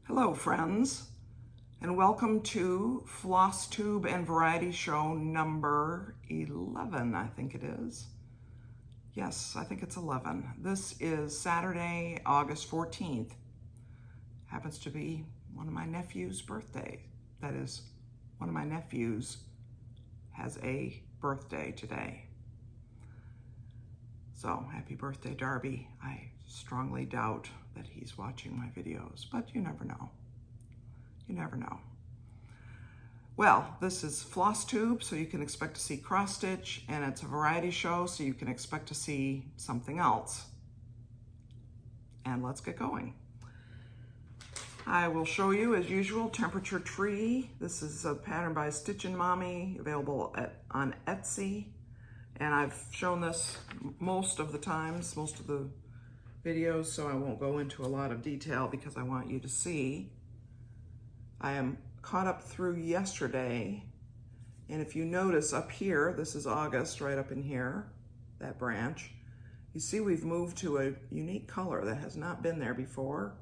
Hello friends, and welcome to Flosstube and Variety Show number 11, I think it is. Yes, I think it's 11. This is Saturday, August 14th. Happens to be one of my nephew's birthday. That is, one of my nephews has a birthday today. So, happy birthday, Darby. I strongly doubt that he's watching my videos, but you never know. You never know. Well, this is Flosstube, so you can expect to see cross stitch, and it's a variety show, so you can expect to see something else. And let's get going. I will show you, as usual, Temperature Tree. This is a pattern by StitchinMommy, available on Etsy. And I've shown this most of the times, most of the videos, so I won't go into a lot of detail because I want you to see. I am caught up through yesterday, and if you notice up here, this is August, right up in here, that branch, you see we've moved to a unique color that has not been there before.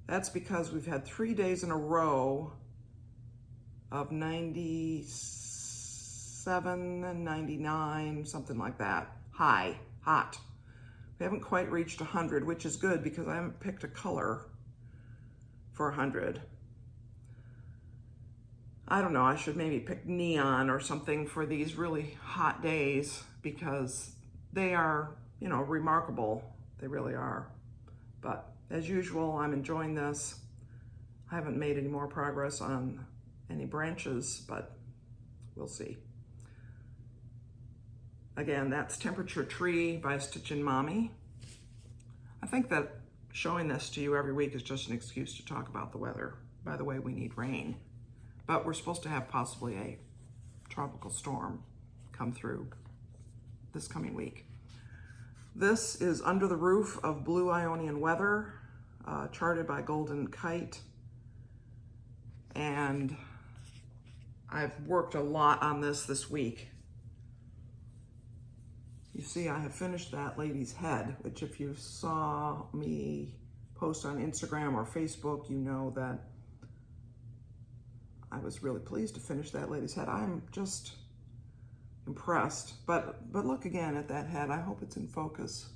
That's because we've had 3 days in a row of 97 and 99, something like that, hot. We haven't quite reached 100, which is good because I haven't picked a color for 100. I don't know, I should maybe pick neon or something for these really hot days because they are, you know, remarkable. They really are. But as usual, I'm enjoying this. I haven't made any more progress on any branches, but we'll see. Again, that's Temperature Tree by StitchinMommy. I think that showing this to you every week is just an excuse to talk about the weather. By the way, we need rain, but we're supposed to have possibly a tropical storm come through this coming week. This is Under the Roof of Blue Ionian Weather, charted by Kite. And I've worked a lot on this week. You see, I have finished that lady's head, which if you saw me post on Instagram or Facebook, you know that I was really pleased to finish that lady's head. I'm just impressed. But look again at that head. I hope it's in focus.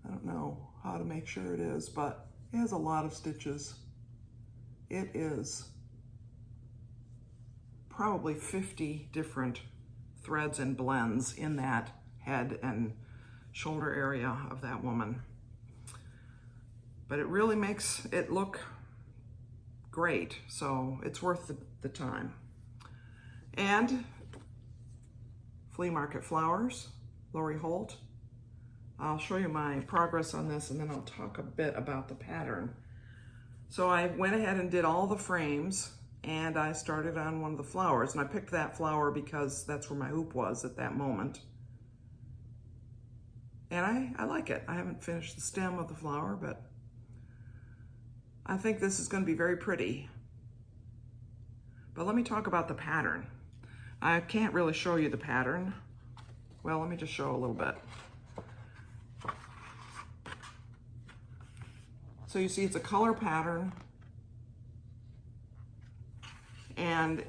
I don't know how to make sure it is, but it has a lot of stitches. It is probably 50 different threads and blends in that head and shoulder area of that woman. But it really makes it look great, so it's worth the time. And Flea Market Flowers, Holt. I'll show you my progress on this and then I'll talk a bit about the pattern. So I went ahead and did all the frames and I started on one of the flowers, and I picked that flower because that's where my hoop was at that moment. And I like it. I haven't finished the stem of the flower, but I think this is going to be very pretty. But let me talk about the pattern. I can't really show you the pattern. Well, let me just show a little bit. So you see it's a color pattern, and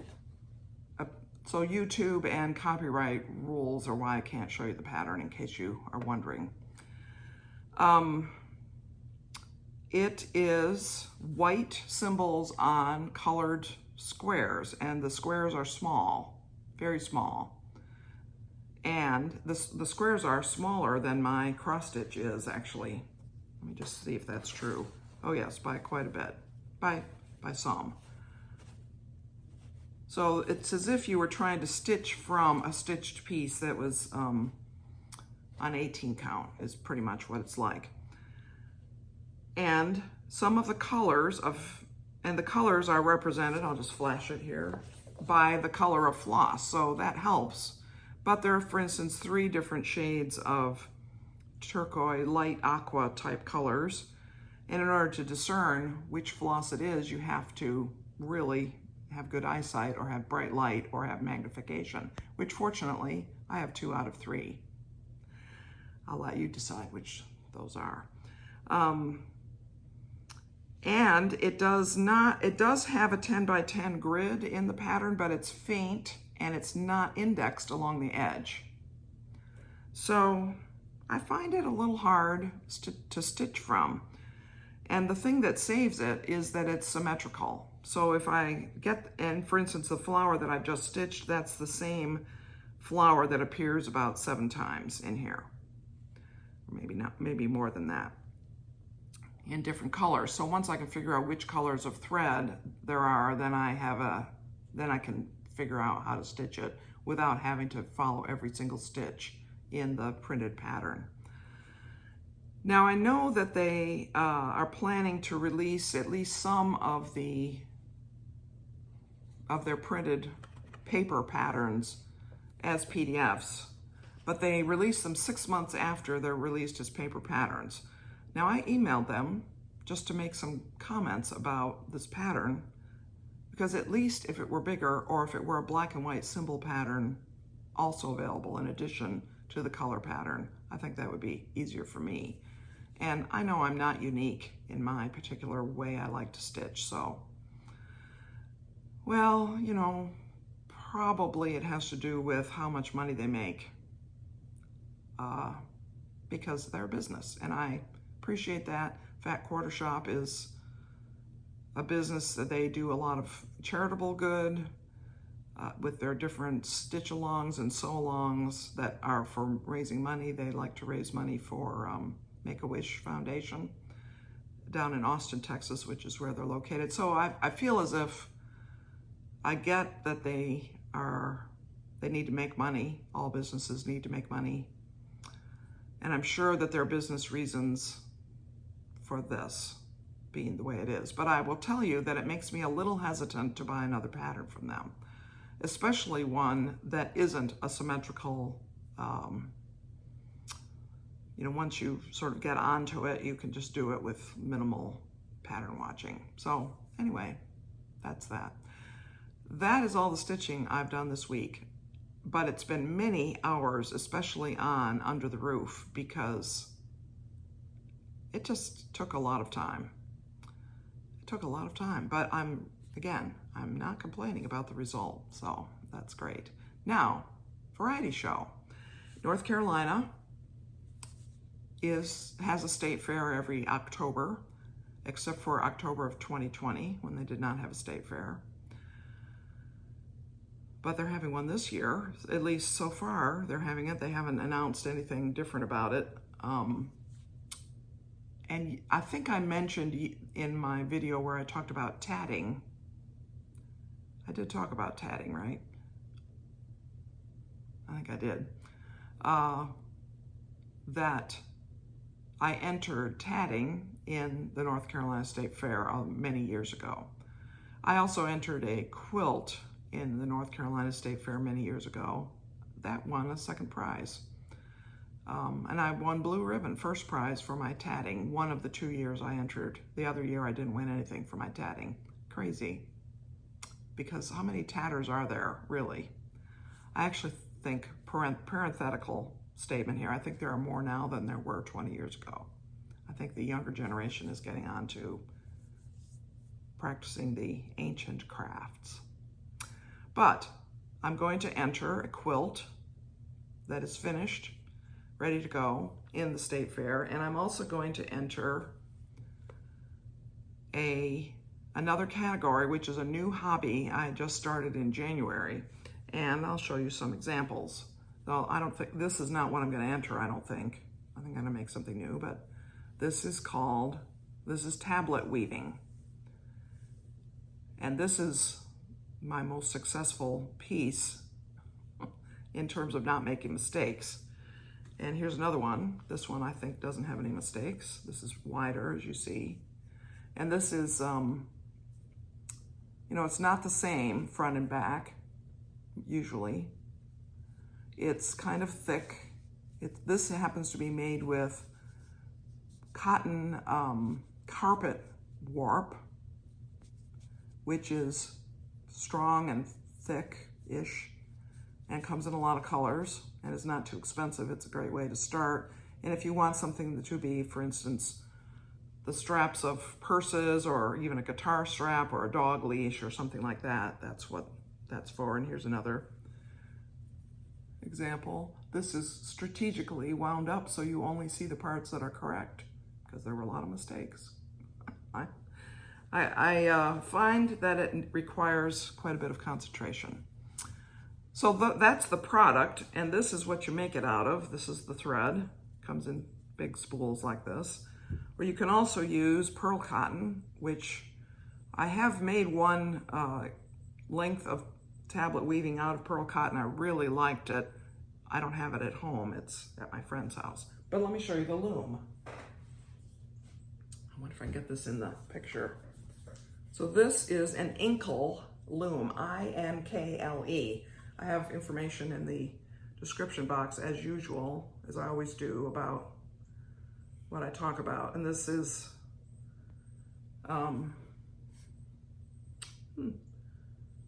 so YouTube and copyright rules are why I can't show you the pattern, in case you are wondering. It is white symbols on colored squares, and the squares are small, very small. And the squares are smaller than my cross stitch is, actually. Let me just see if that's true. Oh yes, by quite a bit, by some. So it's as if you were trying to stitch from a stitched piece that was on 18 count, is pretty much what it's like. And some of the colors and the colors are represented, I'll just flash it here, by the color of floss, so that helps. But there are, for instance, 3 different shades of turquoise, light aqua type colors. And in order to discern which floss it is, you have to really have good eyesight or have bright light or have magnification, which fortunately I have 2 out of 3. I'll let you decide which those are. And it does have a 10 by 10 grid in the pattern, but it's faint and it's not indexed along the edge. So I find it a little hard to stitch from. And the thing that saves it is that it's symmetrical. So if I get, and for instance, the flower that I've just stitched, that's the same flower that appears about 7 times in here. Maybe not, maybe more than that, in different colors. So once I can figure out which colors of thread there are, then I can figure out how to stitch it without having to follow every single stitch in the printed pattern. Now I know that they are planning to release at least some of their printed paper patterns as PDFs, but they release them 6 months after they're released as paper patterns. Now I emailed them just to make some comments about this pattern, because at least if it were bigger, or if it were a black and white symbol pattern also available in addition to the color pattern, I think that would be easier for me. And I know I'm not unique in my particular way I like to stitch, so, well, you know, probably it has to do with how much money they make, because they're a business, and I appreciate that. Fat Quarter Shop is a business that they do a lot of charitable good with their different stitch-alongs and sew-alongs that are for raising money. They like to raise money for Make-A-Wish Foundation down in Austin, Texas, which is where they're located. So I feel as if I get that they need to make money. All businesses need to make money. And I'm sure that there are business reasons for this being the way it is. But I will tell you that it makes me a little hesitant to buy another pattern from them, especially one that isn't a symmetrical, you know, once you sort of get onto it, you can just do it with minimal pattern watching. So anyway, that's that. That is all the stitching I've done this week, but it's been many hours, especially on Under the Roof, because it just took a lot of time. It took a lot of time, but I'm not complaining about the result, so that's great. Now, variety show. North Carolina has a state fair every October, except for October of 2020, when they did not have a state fair. But they're having one this year, at least so far they're having it. They haven't announced anything different about it. And I think I mentioned in my video where I talked about tatting, I did talk about tatting, right? I think I did. That I entered tatting in the North Carolina State Fair many years ago. I also entered a quilt in the North Carolina State Fair many years ago. That won a second prize. And I won blue ribbon, first prize for my tatting, one of the 2 years I entered. The other year I didn't win anything for my tatting. Crazy. Because how many tatters are there, really? I actually think, parenthetical statement here, I think there are more now than there were 20 years ago. I think the younger generation is getting on to practicing the ancient crafts. But I'm going to enter a quilt that is finished, ready to go in the state fair, and I'm also going to enter another category, which is a new hobby I just started in January, and I'll show you some examples. Though I don't think, this is not what I'm going to enter, I don't think. I think I'm going to make something new, but this is tablet weaving. And this is my most successful piece in terms of not making mistakes. And here's another one. This one I think doesn't have any mistakes. This is wider, as you see. And this is, you know, it's not the same front and back, usually. It's kind of thick. This happens to be made with cotton carpet warp, which is strong and thick-ish and comes in a lot of colors and is not too expensive. It's a great way to start. And if you want something to be, for instance, the straps of purses or even a guitar strap or a dog leash or something like that. That's what that's for. And here's another example. This is strategically wound up so you only see the parts that are correct, because there were a lot of mistakes. I find that it requires quite a bit of concentration. So that's the product, and this is what you make it out of. This is the thread. Comes in big spools like this. Or you can also use pearl cotton, which I have made one length of tablet weaving out of pearl cotton. I really liked it. I don't have it at home. It's at my friend's house. But let me show you the loom. I wonder if I can get this in the picture. So this is an Inkle loom, I-N-K-L-E. I have information in the description box, as usual, as I always do, about what I talk about. And this is, would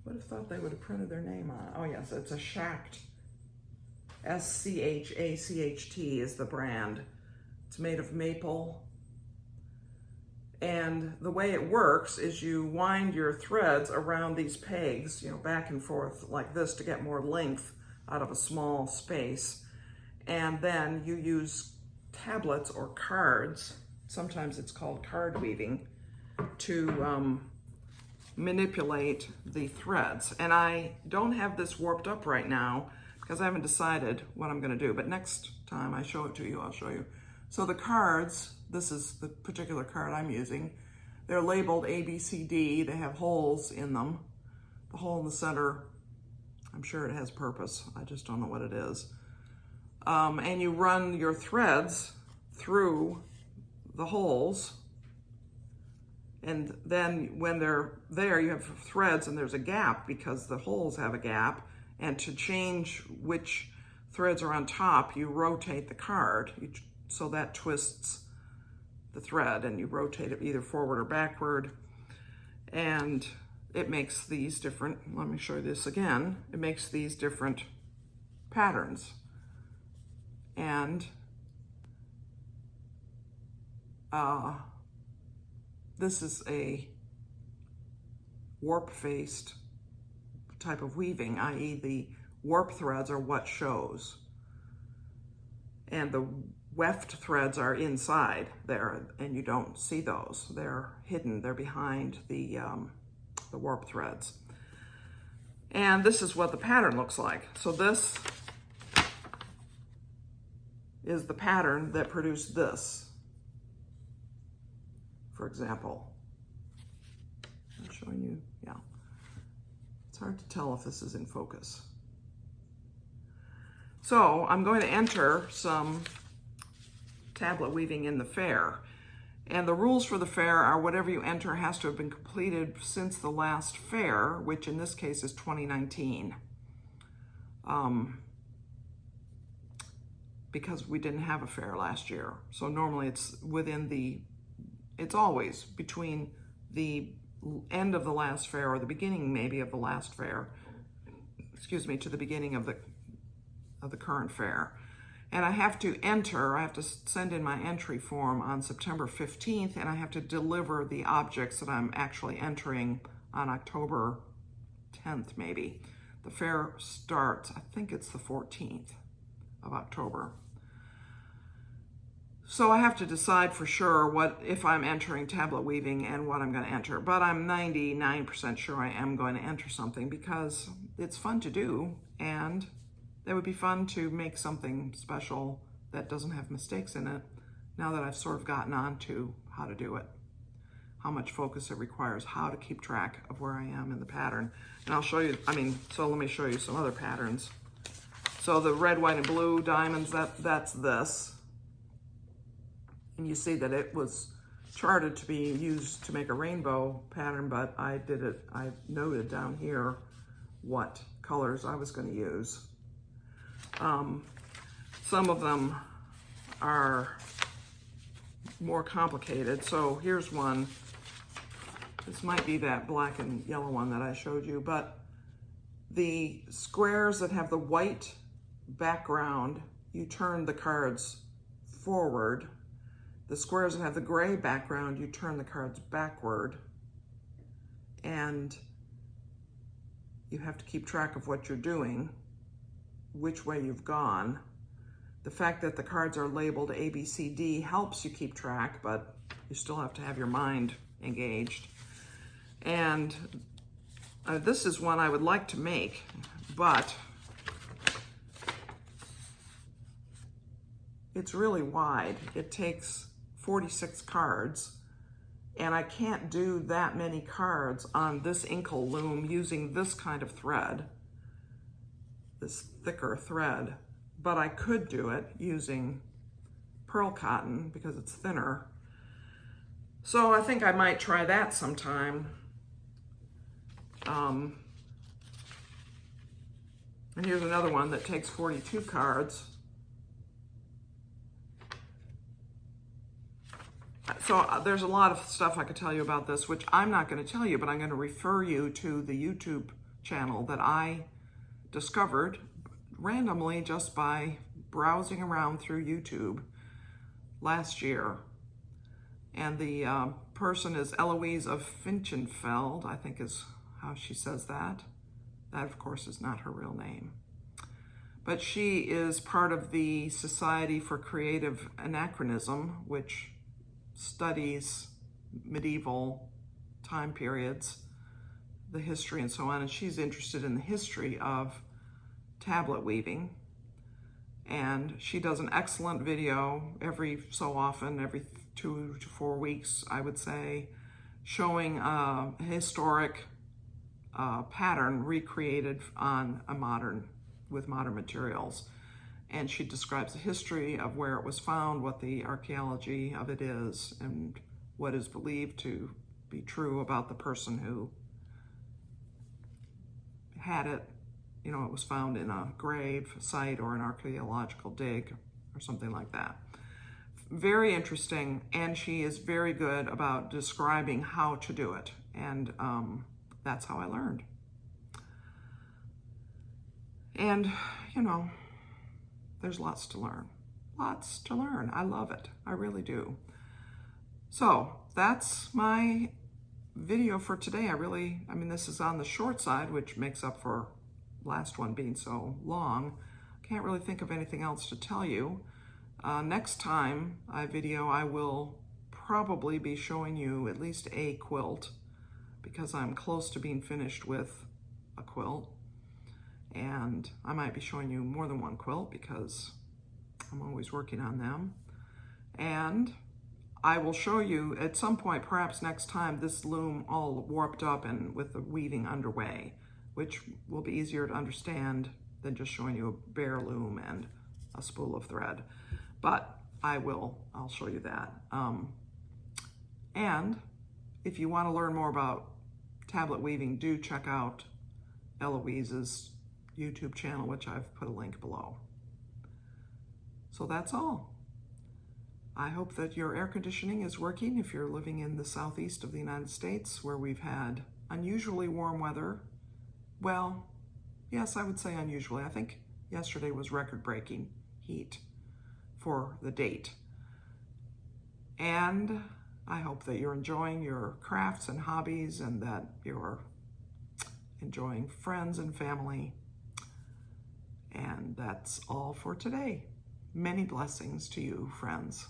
have thought they would have printed their name on it. Oh yes, it's a Schacht. S-C-H-A-C-H-T is the brand. It's made of maple. And the way it works is you wind your threads around these pegs, you know, back and forth like this to get more length out of a small space. And then you use tablets or cards, sometimes it's called card weaving, to manipulate the threads. And I don't have this warped up right now because I haven't decided what I'm going to do. But next time I show it to you, I'll show you. So the cards, this is the particular card I'm using. They're labeled A, B, C, D. They have holes in them. The hole in the center, I'm sure it has purpose. I just don't know what it is. And you run your threads through the holes. And then when they're there, you have threads and there's a gap because the holes have a gap. And to change which threads are on top, you rotate the card. So that twists the thread, and you rotate it either forward or backward. And it makes these different, let me show you this again. It makes these different patterns. And this is a warp-faced type of weaving, i.e. the warp threads are what shows. And the weft threads are inside there, and you don't see those. They're hidden, they're behind the warp threads. And this is what the pattern looks like. So this is the pattern that produced this, for example. I'm showing you, yeah. It's hard to tell if this is in focus. So I'm going to enter some tablet weaving in the fair. And the rules for the fair are whatever you enter has to have been completed since the last fair, which in this case is 2019. Because we didn't have a fair last year. So normally it's it's always between the end of the last fair or the beginning maybe of the last fair, excuse me, to the beginning of the current fair. And I have to send in my entry form on September 15th, and I have to deliver the objects that I'm actually entering on October 10th, maybe. The fair starts, I think it's the 14th of October. So I have to decide for sure if I'm entering tablet weaving and what I'm going to enter. But I'm 99% sure I am going to enter something because it's fun to do, and it would be fun to make something special that doesn't have mistakes in it now that I've sort of gotten on to how to do it, how much focus it requires, how to keep track of where I am in the pattern. And I'll show you, so let me show you some other patterns. So the red, white, and blue diamonds, that's this. And you see that it was charted to be used to make a rainbow pattern, but I noted down here what colors I was going to use. Some of them are more complicated. So here's one. This might be that black and yellow one that I showed you, but the squares that have the white background, you turn the cards forward, the squares that have the gray background, you turn the cards backward, and you have to keep track of what you're doing, which way you've gone. The fact that the cards are labeled A, B, C, D helps you keep track, but you still have to have your mind engaged. And this is one I would like to make, but it's really wide. It takes 46 cards, and I can't do that many cards on this Inkle loom using this kind of thread, this thicker thread, but I could do it using pearl cotton because it's thinner. So I think I might try that sometime. And here's another one that takes 42 cards. So there's a lot of stuff I could tell you about this, which I'm not going to tell you, but I'm going to refer you to the YouTube channel that I discovered randomly just by browsing around through YouTube last year. And the person is Eloise of Finchenfeld, I think is how she says that. That, of course, is not her real name. But she is part of the Society for Creative Anachronism, which studies medieval time periods, the history and so on, and she's interested in the history of tablet weaving. And she does an excellent video every so often, every 2 to 4 weeks, I would say, showing a historic pattern recreated on with modern materials. And she describes the history of where it was found, what the archaeology of it is, and what is believed to be true about the person who had it. You know, it was found in a grave site or an archaeological dig or something like that. Very interesting, and she is very good about describing how to do it. And that's how I learned. And, you know, there's lots to learn. Lots to learn. I love it. I really do. So that's my video for today. I mean, this is on the short side, which makes up for last one being so long. Can't really think of anything else to tell you. Next time I will probably be showing you at least a quilt, because I'm close to being finished with a quilt. And I might be showing you more than one quilt because I'm always working on them. And I will show you at some point, perhaps next time, this loom all warped up and with the weaving underway, which will be easier to understand than just showing you a bare loom and a spool of thread. But I'll show you that. And if you want to learn more about tablet weaving, do check out Eloise's YouTube channel, which I've put a link below. So that's all. I hope that your air conditioning is working if you're living in the southeast of the United States, where we've had unusually warm weather. Well, yes, I would say unusually. I think yesterday was record-breaking heat for the date. And I hope that you're enjoying your crafts and hobbies, and that you're enjoying friends and family. And that's all for today. Many blessings to you, friends.